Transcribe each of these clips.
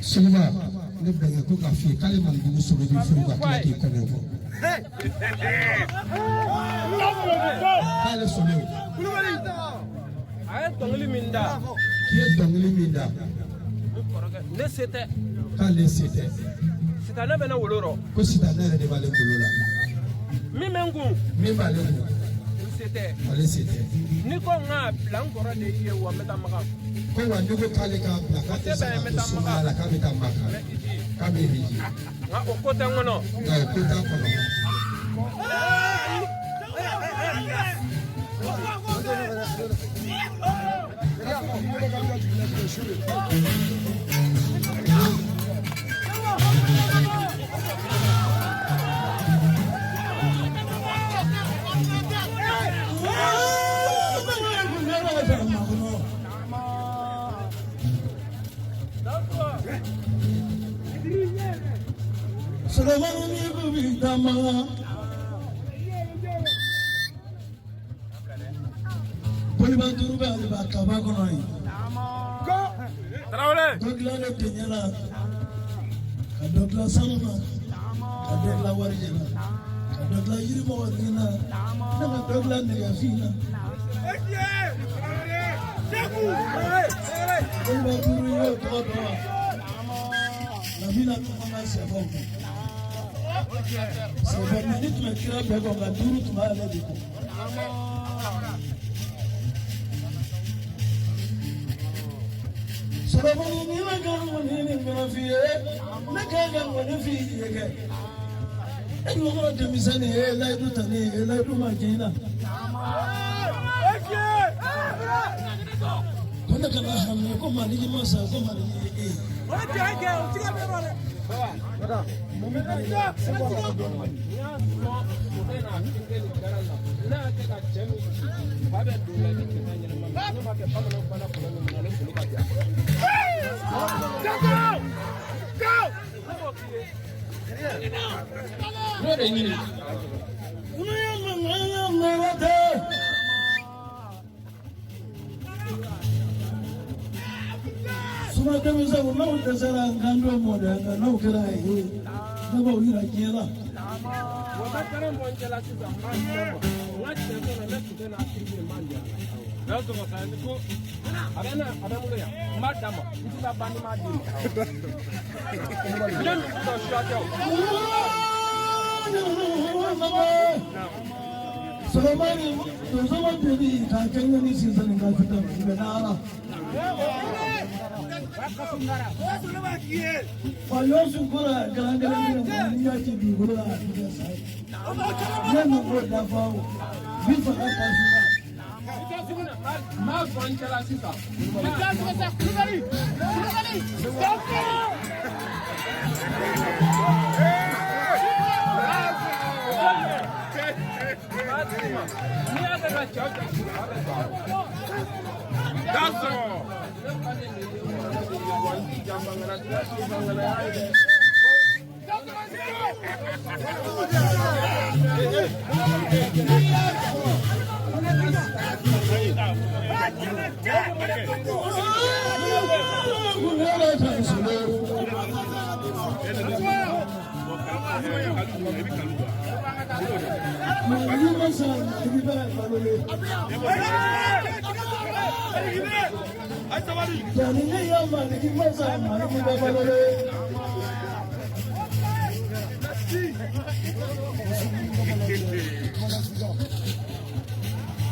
Silva, ne bɛnkɛ ko k'a f'i ye k'ale man dugu sɔrɔ bi furu ka tila k'i kɔnɔ bɔ. K'ale sɔnna o. A ye dɔnkili min da. K'i ye dɔnkili min da. Ne se tɛ. K'ale se tɛ. Sitanɛ bɛ ne wolo rɔ. Ko sitanɛ yɛrɛ de b'ale golo la. Min bɛ n kun. Min b'ale kun. Se tɛ. Ale se tɛ. Ni ko n k'a bila n kɔrɔ de ye wa n bɛ taa Makan. Ko wa ni ko k'ale k'a bila k'a tɛ se ka to sumaya la k'a bɛ taa Makan. K'a bɛ hiji. Nka o ko tɛ n kɔnɔ. Nka o ko t'a kɔnɔ.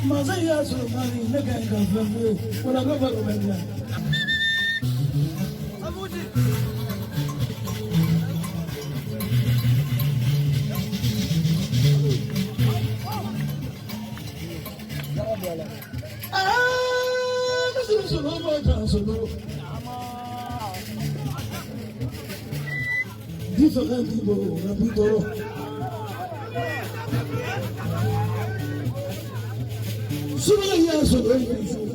Mazaya Sulmani, Naganga, when I go back to different people, Sula years ago, years ago,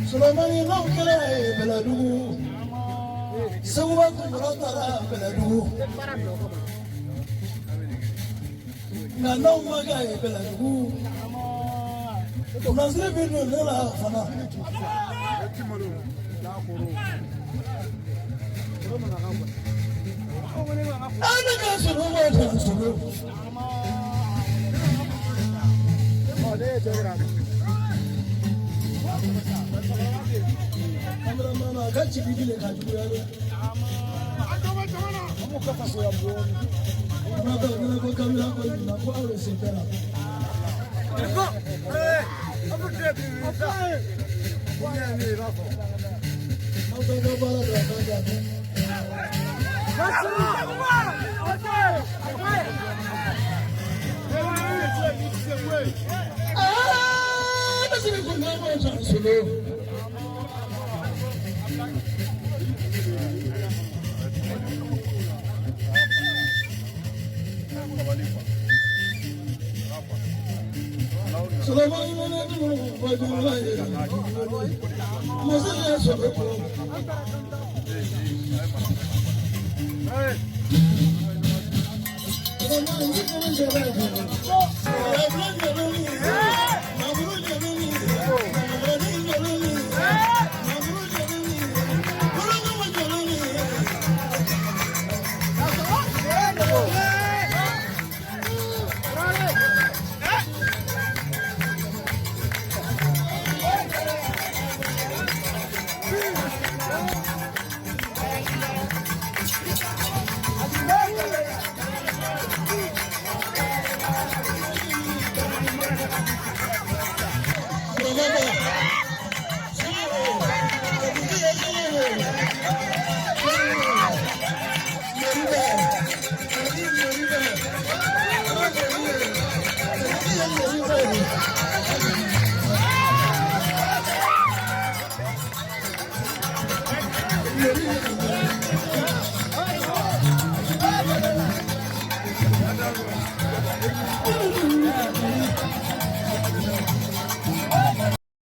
Sulamani no kele beladu, sewa kumrotara beladu, na no maga beladu, unazile bidu nela fana. Ana kasuru wata suru. Kameraman agachi bibile kajuyalo. Amuka faso ya buoni. Nako kwa kamera kwa na kwa ule sepera. Go. Abu trepi. Bwana ni rafo. Mauta bala da kanja.